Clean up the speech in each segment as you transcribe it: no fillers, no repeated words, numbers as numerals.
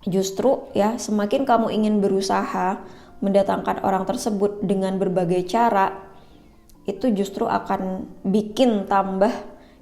Justru ya, semakin kamu ingin berusaha mendatangkan orang tersebut dengan berbagai cara, itu justru akan bikin tambah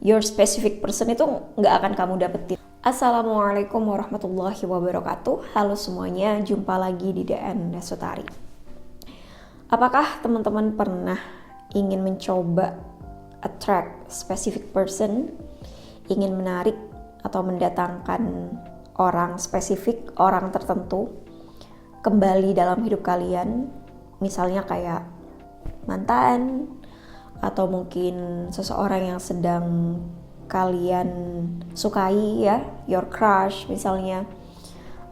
your specific person itu nggak akan kamu dapetin. Assalamualaikum warahmatullahi wabarakatuh. Halo semuanya, jumpa lagi di DN Sutari. Apakah teman-teman pernah ingin mencoba attract specific person, ingin menarik atau mendatangkan orang spesifik, orang tertentu kembali dalam hidup kalian, misalnya kayak mantan atau mungkin seseorang yang sedang kalian sukai ya, your crush misalnya,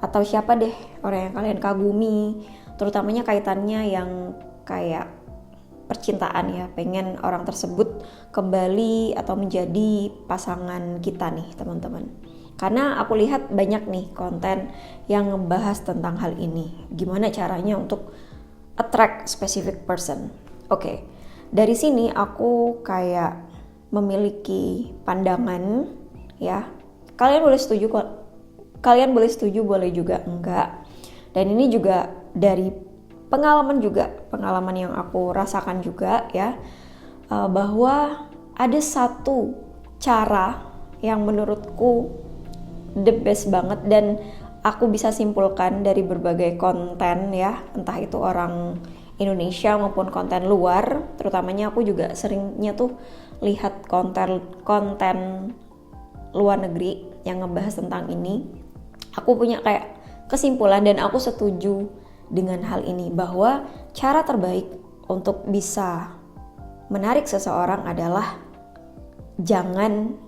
atau siapa deh orang yang kalian kagumi, terutamanya kaitannya yang kayak percintaan ya, pengen orang tersebut kembali atau menjadi pasangan kita nih teman-teman. Karena aku lihat banyak nih konten yang ngebahas tentang hal ini, gimana caranya untuk attract specific person. Oke, dari sini aku kayak memiliki pandangan ya. Kalian boleh setuju kok, kalian boleh setuju, boleh juga enggak. Dan ini juga dari pengalaman yang aku rasakan juga ya, bahwa ada satu cara yang menurutku the best banget dan aku bisa simpulkan dari berbagai konten ya, entah itu orang Indonesia maupun konten luar. Terutamanya aku juga seringnya tuh lihat konten luar negeri yang ngebahas tentang ini. Aku punya kayak kesimpulan dan aku setuju dengan hal ini, bahwa cara terbaik untuk bisa menarik seseorang adalah jangan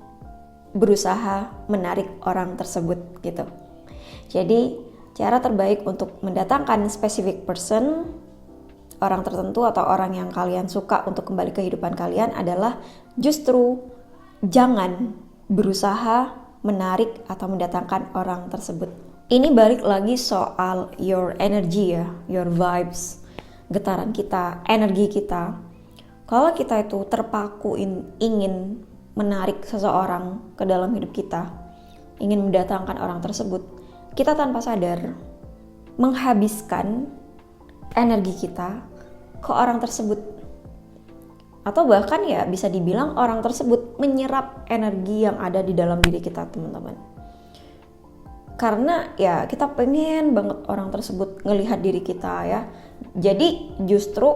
berusaha menarik orang tersebut gitu. Jadi cara terbaik untuk mendatangkan specific person, orang tertentu atau orang yang kalian suka untuk kembali ke kehidupan kalian adalah justru jangan berusaha menarik atau mendatangkan orang tersebut. Ini balik lagi soal your energy ya, your vibes, getaran kita, energi kita. Kalau kita itu terpaku ingin menarik seseorang ke dalam hidup kita, ingin mendatangkan orang tersebut, kita tanpa sadar menghabiskan energi kita ke orang tersebut. Atau bahkan ya bisa dibilang orang tersebut menyerap energi yang ada di dalam diri kita teman-teman. Karena ya kita pengen banget orang tersebut ngelihat diri kita ya. Jadi justru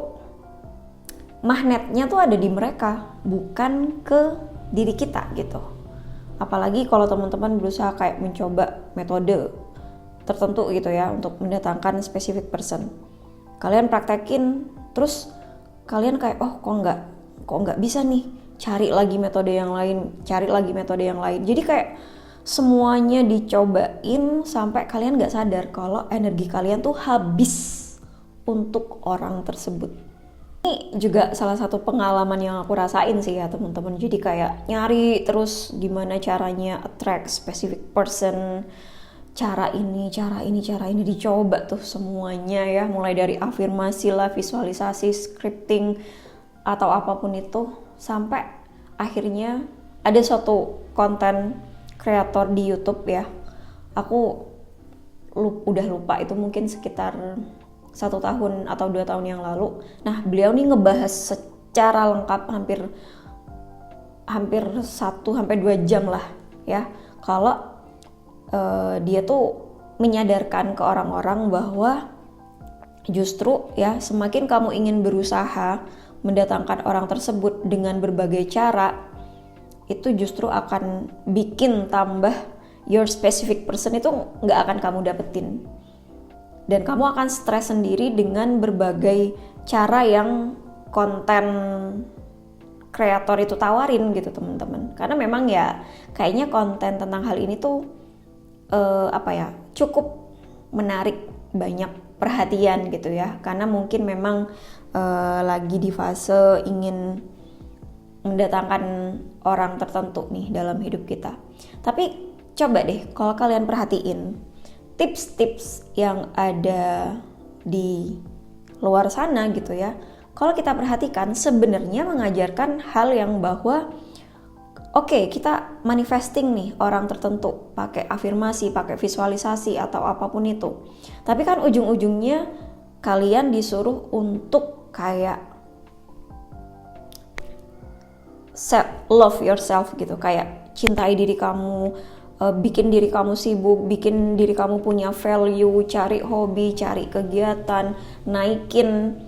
magnetnya tuh ada di mereka, bukan ke diri kita gitu. Apalagi kalau teman-teman berusaha kayak mencoba metode tertentu gitu ya untuk mendatangkan specific person. Kalian praktekin terus kalian kayak kok nggak bisa nih, cari lagi metode yang lain. Jadi kayak semuanya dicobain sampai kalian nggak sadar kalau energi kalian tuh habis untuk orang tersebut. Ini juga salah satu pengalaman yang aku rasain sih ya teman-teman. Jadi kayak nyari terus gimana caranya attract specific person, cara ini dicoba tuh semuanya ya, mulai dari afirmasi lah, visualisasi, scripting atau apapun itu, sampai akhirnya ada suatu konten kreator di YouTube ya. Aku udah lupa itu mungkin sekitar 1 tahun atau 2 tahun yang lalu. Nah, beliau nih ngebahas secara lengkap hampir 1-2 jam lah ya. Kalau dia tuh menyadarkan ke orang-orang bahwa justru ya, semakin kamu ingin berusaha mendatangkan orang tersebut dengan berbagai cara, itu justru akan bikin tambah your specific person itu nggak akan kamu dapetin. Dan kamu akan stres sendiri dengan berbagai cara yang konten kreator itu tawarin gitu teman-teman. Karena memang ya kayaknya konten tentang hal ini tuh cukup menarik banyak perhatian gitu ya. Karena mungkin memang lagi di fase ingin mendatangkan orang tertentu nih dalam hidup kita. Tapi coba deh kalau kalian perhatiin tips-tips yang ada di luar sana gitu ya. Kalau kita perhatikan sebenarnya mengajarkan hal yang bahwa Oke, kita manifesting nih orang tertentu pakai afirmasi, pakai visualisasi atau apapun itu. Tapi kan ujung-ujungnya kalian disuruh untuk kayak love yourself gitu, kayak cintai diri kamu, bikin diri kamu sibuk, bikin diri kamu punya value, cari hobi, cari kegiatan, naikin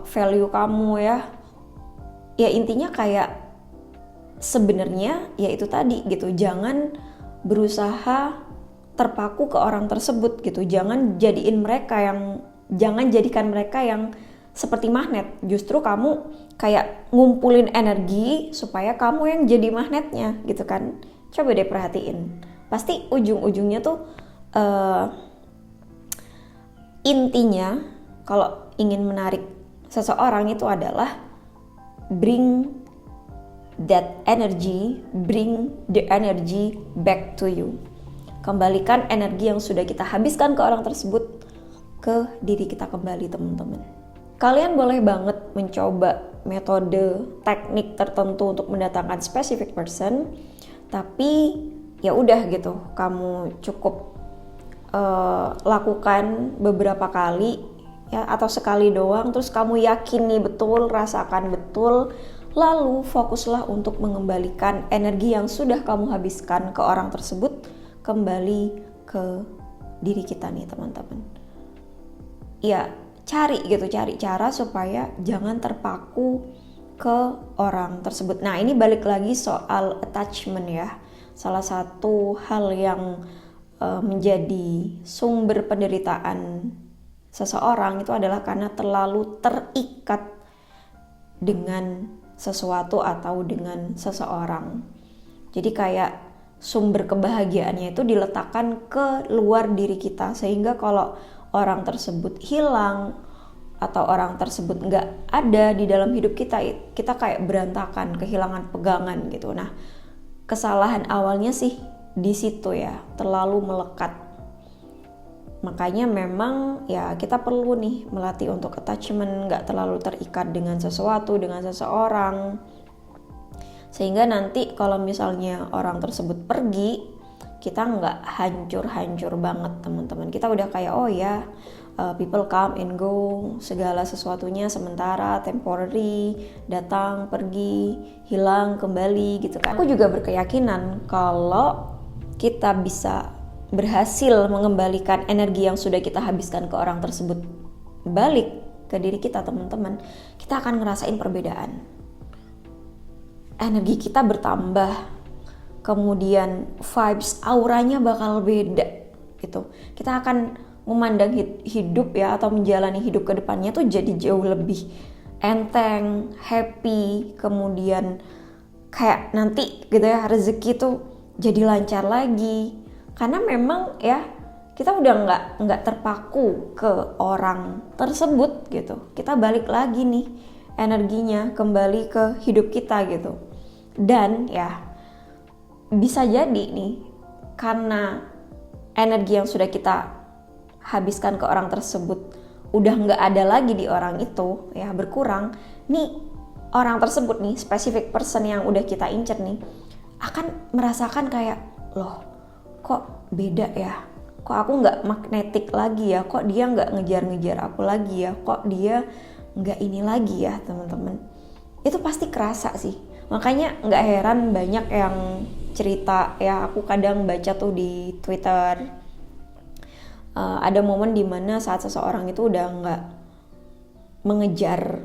value kamu ya. Ya intinya kayak sebenarnya ya itu tadi gitu, jangan berusaha terpaku ke orang tersebut gitu, jangan jadikan mereka yang seperti magnet. Justru kamu kayak ngumpulin energi supaya kamu yang jadi magnetnya gitu kan. Coba deh perhatiin, pasti ujung-ujungnya tuh intinya kalau ingin menarik seseorang itu adalah bring that energy, bring the energy back to you. Kembalikan energi yang sudah kita habiskan ke orang tersebut ke diri kita kembali, teman-teman. Kalian boleh banget mencoba metode teknik tertentu untuk mendatangkan specific person, tapi ya udah gitu, kamu cukup lakukan beberapa kali ya, atau sekali doang, terus kamu yakini betul, rasakan betul. Lalu fokuslah untuk mengembalikan energi yang sudah kamu habiskan ke orang tersebut kembali ke diri kita nih, teman-teman. Ya, cari cara supaya jangan terpaku ke orang tersebut. Nah, ini balik lagi soal attachment ya. Salah satu hal yang menjadi sumber penderitaan seseorang itu adalah karena terlalu terikat dengan sesuatu atau dengan seseorang. Jadi kayak sumber kebahagiaannya itu diletakkan ke luar diri kita, sehingga kalau orang tersebut hilang atau orang tersebut nggak ada di dalam hidup kita, kita kayak berantakan, kehilangan pegangan gitu. Nah, kesalahan awalnya sih di situ ya, terlalu melekat. Makanya memang ya kita perlu nih melatih untuk attachment, gak terlalu terikat dengan sesuatu, dengan seseorang. Sehingga nanti kalau misalnya orang tersebut pergi, kita gak hancur-hancur banget, teman-teman. Kita udah kayak oh ya, people come and go, segala sesuatunya sementara, temporary, datang, pergi, hilang, kembali gitu kan. Aku juga berkeyakinan kalau kita bisa berhasil mengembalikan energi yang sudah kita habiskan ke orang tersebut balik ke diri kita, teman-teman, kita akan ngerasain perbedaan. Energi kita bertambah, kemudian vibes, auranya bakal beda gitu. Kita akan memandang hidup ya, atau menjalani hidup ke depannya tuh jadi jauh lebih enteng, happy, kemudian kayak nanti gitu ya, rezeki tuh jadi lancar lagi. Karena memang ya kita udah nggak terpaku ke orang tersebut gitu. Kita balik lagi nih energinya kembali ke hidup kita gitu. Dan ya bisa jadi nih karena energi yang sudah kita habiskan ke orang tersebut udah nggak ada lagi di orang itu ya, berkurang. Nih orang tersebut nih, specific person yang udah kita incer nih, akan merasakan kayak loh, kok beda ya, kok aku nggak magnetik lagi ya, kok dia nggak ngejar-ngejar aku lagi ya, kok dia nggak ini lagi ya, teman-teman. Itu pasti kerasa sih. Makanya nggak heran banyak yang cerita ya, aku kadang baca tuh di Twitter, ada momen dimana saat seseorang itu udah nggak mengejar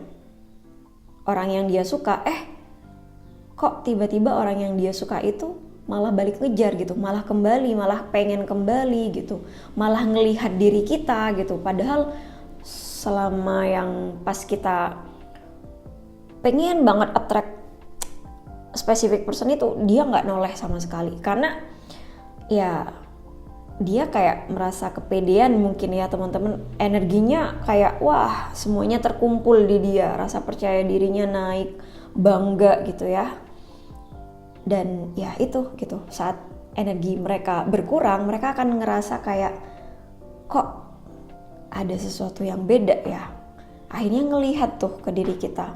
orang yang dia suka, kok tiba-tiba orang yang dia suka itu malah balik ngejar gitu, malah kembali, malah pengen kembali gitu, malah ngelihat diri kita gitu. Padahal selama yang pas kita pengen banget attract specific person itu, dia nggak noleh sama sekali. Karena ya dia kayak merasa kepedean mungkin ya, teman-teman. Energinya kayak wah semuanya terkumpul di dia, rasa percaya dirinya naik, bangga gitu ya. Dan ya itu gitu, saat energi mereka berkurang, mereka akan ngerasa kayak kok ada sesuatu yang beda ya. Akhirnya ngelihat tuh ke diri kita,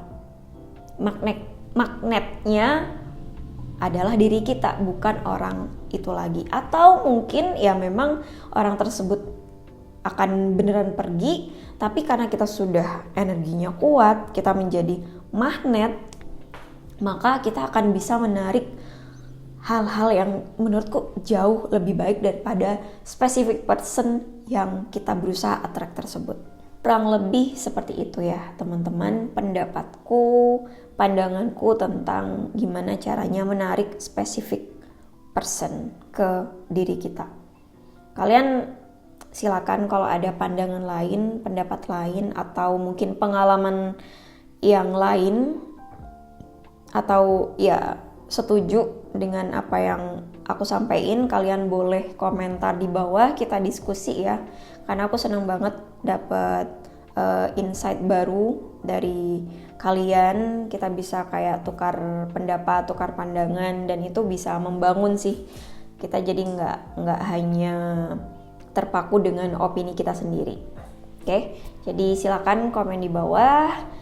magnetnya adalah diri kita, bukan orang itu lagi. Atau mungkin ya memang orang tersebut akan beneran pergi, tapi karena kita sudah energinya kuat, kita menjadi magnet, maka kita akan bisa menarik hal-hal yang menurutku jauh lebih baik daripada specific person yang kita berusaha attract tersebut. Kurang lebih seperti itu ya teman-teman, pendapatku, pandanganku tentang gimana caranya menarik specific person ke diri kita. Kalian silakan kalau ada pandangan lain, pendapat lain, atau mungkin pengalaman yang lain, atau ya setuju dengan apa yang aku sampaikan, kalian boleh komentar di bawah, kita diskusi ya. Karena aku senang banget dapat insight baru dari kalian. Kita bisa kayak tukar pendapat, tukar pandangan, dan itu bisa membangun sih. Kita jadi nggak hanya terpaku dengan opini kita sendiri. Oke, jadi silakan komen di bawah.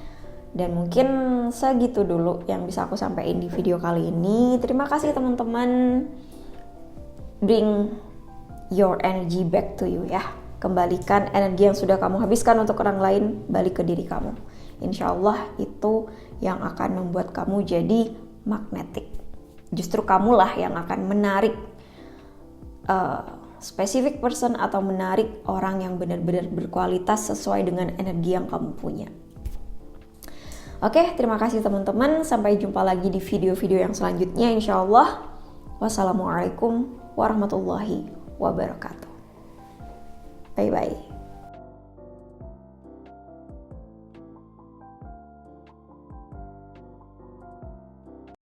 Dan mungkin segitu dulu yang bisa aku sampaikan di video kali ini. Terima kasih teman-teman. Bring your energy back to you ya. Kembalikan energi yang sudah kamu habiskan untuk orang lain, balik ke diri kamu. Insya Allah itu yang akan membuat kamu jadi magnetik. Justru kamulah yang akan menarik specific person atau menarik orang yang benar-benar berkualitas sesuai dengan energi yang kamu punya. Oke, terima kasih teman-teman. Sampai jumpa lagi di video-video yang selanjutnya insya Allah. Wassalamualaikum warahmatullahi wabarakatuh. Bye-bye.